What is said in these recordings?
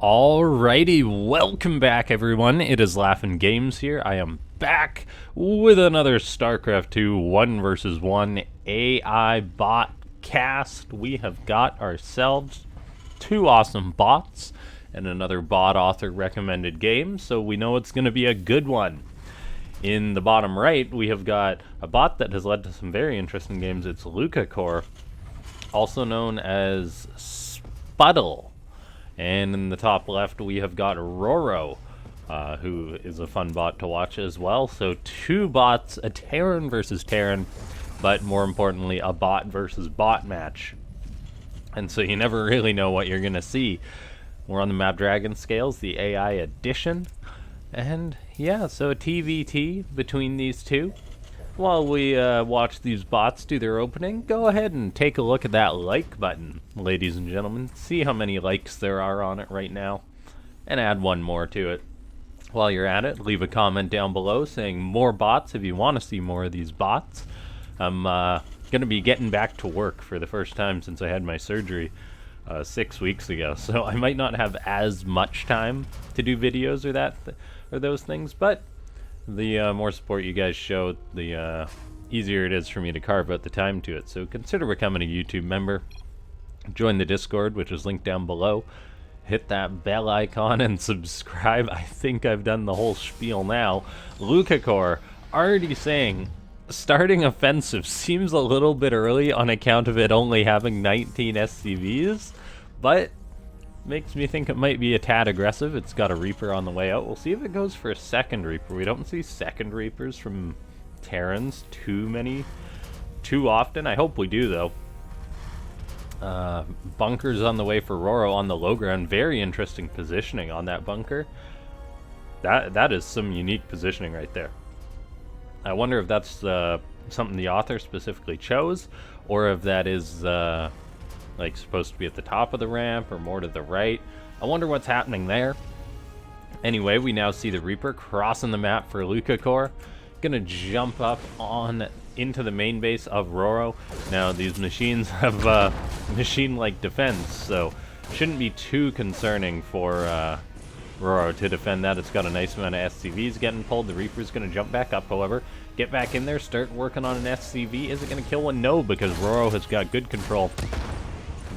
Alrighty, welcome back everyone. It is LaughNgamez here. I am back with another Starcraft 2 1 vs 1 AI bot cast. We have got ourselves two awesome bots and another bot author recommended game, so we know it's going to be a good one. In the bottom right, we have got a bot that has led to some very interesting games. It's LukaCore, also known as Spuddle. And in the top left, we have got Roro, who is a fun bot to watch as well. So two bots, a Terran versus Terran, but more importantly, a bot versus bot match. And so you never really know what you're going to see. We're on the Map Dragon scales, the AI edition. And yeah, so a TVT between these two. While we watch these bots do their opening, go ahead and take a look at that like button, ladies and gentlemen. See how many likes there are on it right now, and add one more to it. While you're at it, leave a comment down below saying more bots if you want to see more of these bots. I'm going to be getting back to work for the first time since I had my surgery 6 weeks ago, so I might not have as much time to do videos or those things, but the more support you guys show, the easier it is for me to carve out the time to it. So consider becoming a YouTube member. Join the Discord, which is linked down below. Hit that bell icon and subscribe. I think I've done the whole spiel now. LukaCore already saying starting offensive seems a little bit early on account of it only having 19 SCVs, but makes me think it might be a tad aggressive. It's got a Reaper on the way out. We'll see if it goes for a second Reaper. We don't see second Reapers from Terrans too often. I hope we do, though. Bunkers on the way for Roro on the low ground. Very interesting positioning on that bunker. That is some unique positioning right there. I wonder if that's something the author specifically chose, or if that is like supposed to be at the top of the ramp or more to the right. I wonder what's happening there. Anyway, we now see the Reaper crossing the map for LukaCore. Gonna jump up on into the main base of Roro. Now these machines have machine-like defense, so shouldn't be too concerning for Roro to defend that. It's got a nice amount of SCVs getting pulled. The Reaper's gonna jump back up, however. Get back in there, start working on an SCV. Is it gonna kill one? No, because Roro has got good control.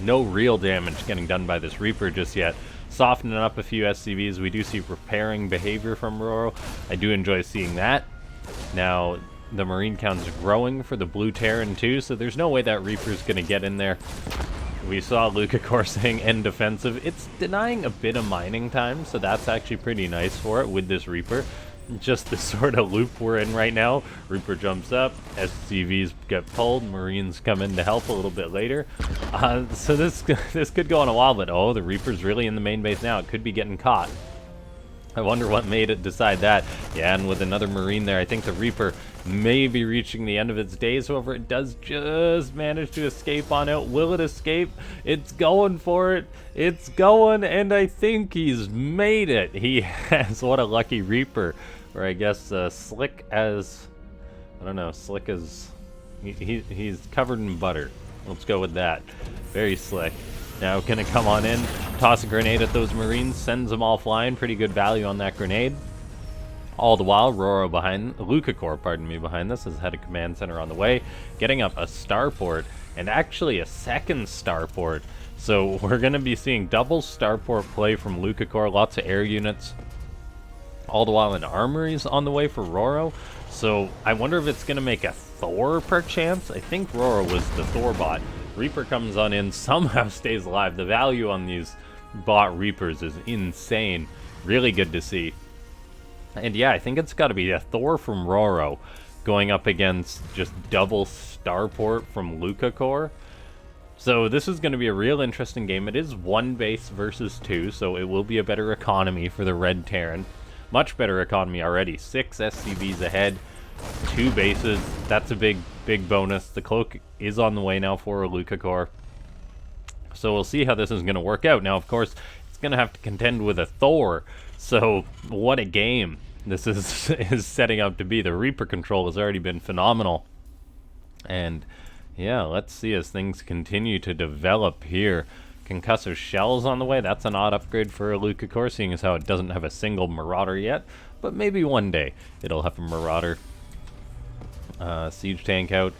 No real damage getting done by this Reaper just yet. Softening up a few SCVs. We do see repairing behavior from Roro. I do enjoy seeing that. Now, the Marine count's growing for the Blue Terran too, so there's no way that Reaper's going to get in there. We saw LukaCore saying end defensive. It's denying a bit of mining time, so that's actually pretty nice for it with this Reaper. Just the sort of loop we're in right now. Reaper jumps up, SCVs get pulled, Marines come in to help a little bit later. So this could go on a while, but oh, the Reaper's really in the main base now. It could be getting caught. I wonder what made it decide that. Yeah, and with another Marine there, I think the Reaper may be reaching the end of its days. However, it does just manage to escape on out. Will it escape? It's going for it. It's going, and I think he's made it. He has, what a lucky Reaper. Or I guess slick as, I don't know, slick as, he's covered in butter. Let's go with that. Very slick. Now gonna come on in, toss a grenade at those Marines, sends them all flying. Pretty good value on that grenade. All the while, Roro LukaCore, pardon me, behind this has had a command center on the way, getting up a starport, and actually a second starport. So we're gonna be seeing double starport play from LukaCore, lots of air units. All the while an armory's on the way for Roro. So I wonder if it's gonna make a Thor perchance. I think Roro was the Thor bot. Reaper comes on in, somehow stays alive. The value on these bot Reapers is insane. Really good to see. And yeah, I think it's got to be a Thor from Roro going up against just double starport from LukaCore. So this is going to be a real interesting game. It is one base versus two, so it will be a better economy for the Red Terran. Much better economy already. 6 SCVs ahead, 2 bases. That's a big bonus. The cloak is on the way now for LukaCore. So we'll see how this is going to work out. Now, of course, it's going to have to contend with a Thor. So what a game this is setting up to be. The Reaper control has already been phenomenal. And yeah, let's see as things continue to develop here. Concussive shells on the way. That's an odd upgrade for a LukaCore, seeing as how it doesn't have a single Marauder yet. But maybe one day it'll have a Marauder. Siege tank out.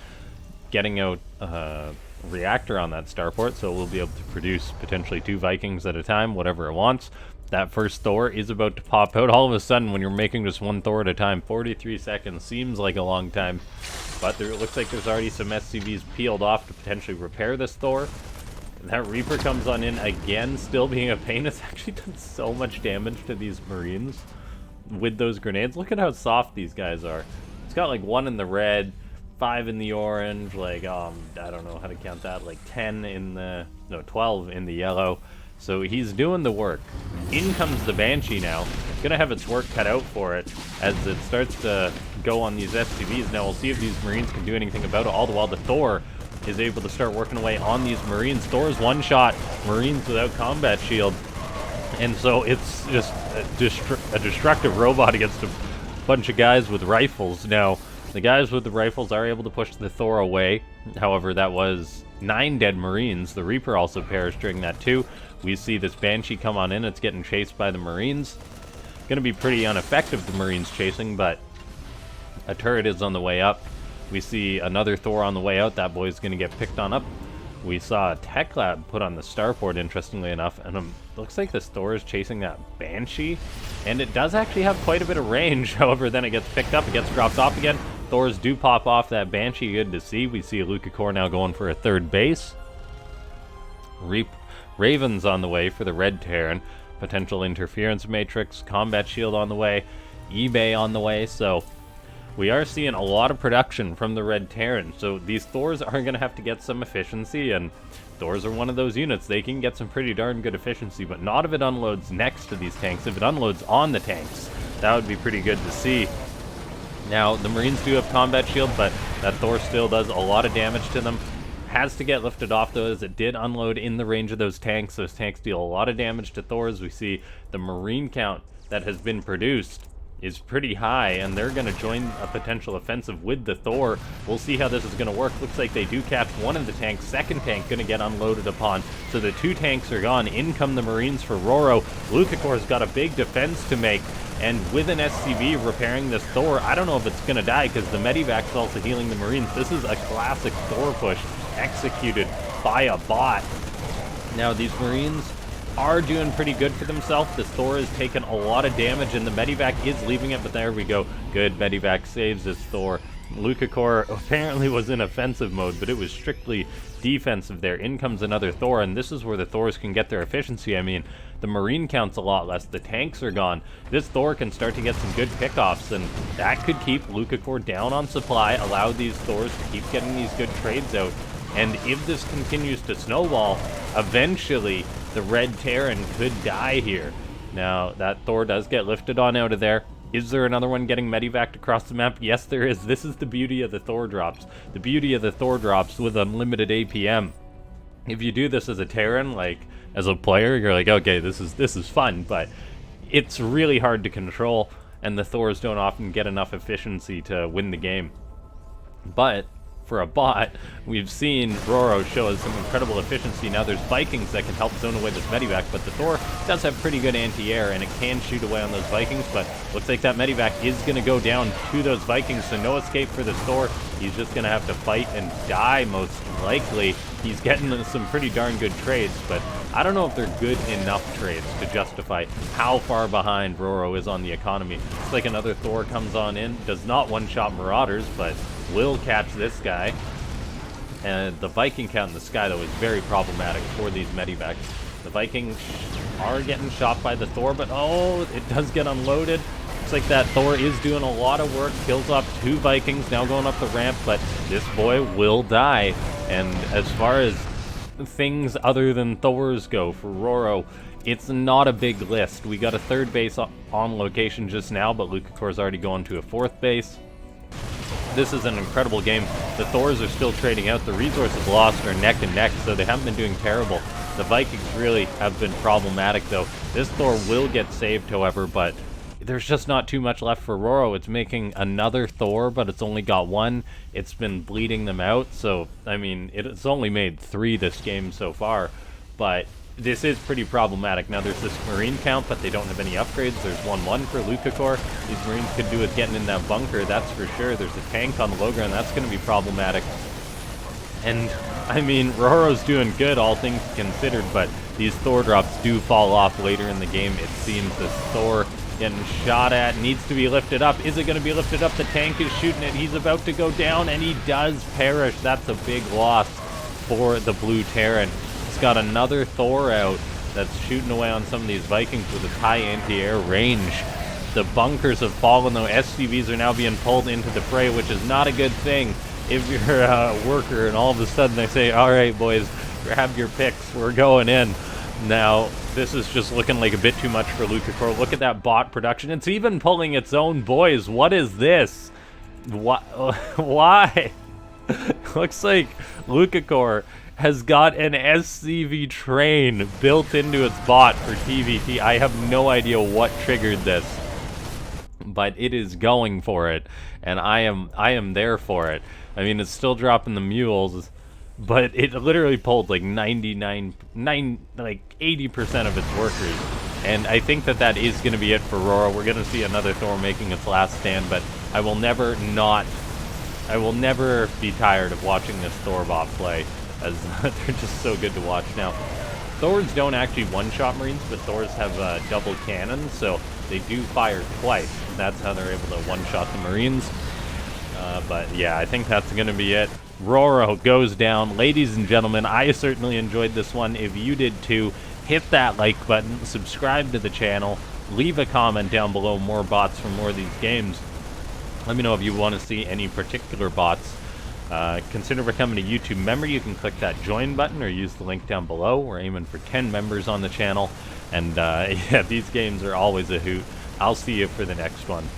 Getting out reactor on that starport, so we'll be able to produce potentially 2 Vikings at a time, whatever it wants. That first Thor is about to pop out. All of a sudden, when you're making just 1 Thor at a time, 43 seconds seems like a long time. But it looks like there's already some SCVs peeled off to potentially repair this Thor. That Reaper comes on in again, still being a pain. It's actually done so much damage to these Marines with those grenades. Look at how soft these guys are. It's got like 1 in the red, 5 in the orange, like, I don't know how to count that, like 10 in the, no, 12 in the yellow. So he's doing the work. In comes the Banshee now. It's gonna have its work cut out for it as it starts to go on these SCVs. Now we'll see if these Marines can do anything about it, all the while the Thor is able to start working away on these Marines. Thor's one-shot Marines without combat shield. And so it's just a destructive robot against a bunch of guys with rifles. Now, the guys with the rifles are able to push the Thor away. However, that was 9 dead Marines. The Reaper also perished during that too. We see this Banshee come on in. It's getting chased by the Marines. Going to be pretty ineffective, the Marines chasing, but a turret is on the way up. We see another Thor on the way out. That boy's going to get picked on up. We saw a tech lab put on the starport, interestingly enough, and looks like this Thor is chasing that Banshee, and it does actually have quite a bit of range. However, then it gets picked up, it gets dropped off again. Thors do pop off that Banshee, good to see. We see a LukaCore now going for a 3rd base. Raven's on the way for the Red Terran. Potential interference matrix, combat shield on the way, eBay on the way, so we are seeing a lot of production from the Red Terran. So these Thors are going to have to get some efficiency, and Thors are one of those units. They can get some pretty darn good efficiency, but not if it unloads next to these tanks. If it unloads on the tanks, that would be pretty good to see. Now, the Marines do have combat shield, but that Thor still does a lot of damage to them. Has to get lifted off, though, as it did unload in the range of those tanks. Those tanks deal a lot of damage to Thors. We see the Marine count that has been produced is pretty high, and they're going to join a potential offensive with the Thor. We'll see how this is going to work. Looks like they do catch one of the tanks. Second tank going to get unloaded upon. So the 2 tanks are gone. In come the Marines for Roro. LukaCore's got a big defense to make. And with an SCV repairing this Thor, I don't know if it's going to die because the Medivac's also healing the Marines. This is a classic Thor push executed by a bot. Now, these Marines are doing pretty good for themselves. This Thor has taken a lot of damage, and the Medivac is leaving it, but there we go. Good, Medivac saves this Thor. LukaCore apparently was in offensive mode, but it was strictly defensive there. In comes another Thor, and this is where the Thors can get their efficiency. I mean, the Marine count's a lot less. The tanks are gone. This Thor can start to get some good pickoffs, and that could keep LukaCore down on supply, allow these Thors to keep getting these good trades out. And if this continues to snowball, eventually the Red Terran could die here. Now, that Thor does get lifted on out of there. Is there another one getting medevaced across the map? Yes, there is. This is the beauty of the Thor drops. The beauty of the Thor drops with unlimited APM. If you do this as a Terran, like, as a player, you're like, okay, this is fun, but it's really hard to control, and the Thors don't often get enough efficiency to win the game. But for a bot, we've seen Roro show us some incredible efficiency. Now there's Vikings that can help zone away this Medivac, but the Thor does have pretty good anti-air, and it can shoot away on those Vikings, but looks like that Medivac is going to go down to those Vikings, so no escape for this Thor. He's just going to have to fight and die, most likely. He's getting some pretty darn good trades, but I don't know if they're good enough trades to justify how far behind Roro is on the economy. Looks like another Thor comes on in, does not one-shot Marauders, but will catch this guy. And the Viking count in the sky, though, is very problematic for these Medivacs. The Vikings are getting shot by the Thor, but oh, it does get unloaded. Looks like that Thor is doing a lot of work, kills off 2 Vikings, now going up the ramp, but this boy will die. And as far as things other than Thors go for Roro, it's not a big list. We got a 3rd base on location just now, but LukaCore's already going to a 4th base. This is an incredible game. The Thors are still trading out. The resources lost are neck and neck, so they haven't been doing terrible. The Vikings really have been problematic, though. This Thor will get saved, however, but there's just not too much left for Roro. It's making another Thor, but it's only got 1. It's been bleeding them out, so, I mean, it's only made 3 this game so far, but this is pretty problematic. Now there's this Marine count, but they don't have any upgrades. There's 1-1 for LukaCore. These Marines could do with getting in that bunker, that's for sure. There's a tank on the low ground, that's going to be problematic. And, I mean, Roro's doing good, all things considered, but these Thor drops do fall off later in the game. It seems this Thor getting shot at needs to be lifted up. Is it going to be lifted up? The tank is shooting it. He's about to go down, and he does perish. That's a big loss for the Blue Terran. He's got another Thor out that's shooting away on some of these Vikings with his high anti-air range. The bunkers have fallen, though. SCVs are now being pulled into the fray, which is not a good thing if you're a worker and all of a sudden they say, all right, boys, grab your picks, we're going in. Now, this is just looking like a bit too much for LukaCore. Look at that bot production. It's even pulling its own boys. What is this? Why? Looks like LukaCore has got an SCV train built into its bot for TVT. I have no idea what triggered this, but it is going for it, and I am there for it. I mean, it's still dropping the mules, but it literally pulled like 80% of its workers. And I think that is going to be it for Roro. We're going to see another Thor making its last stand, but I will never be tired of watching this Thor bot play, as they're just so good to watch. Now, Thors don't actually one-shot Marines, but Thors have double cannons, so they do fire twice. That's how they're able to one-shot the Marines. But yeah, I think that's going to be it. Roro goes down. Ladies and gentlemen, I certainly enjoyed this one. If you did too, hit that like button, subscribe to the channel, leave a comment down below, more bots for more of these games. Let me know if you want to see any particular bots. Consider becoming a YouTube member. You can click that join button or use the link down below. We're aiming for 10 members on the channel. And yeah, these games are always a hoot. I'll see you for the next one.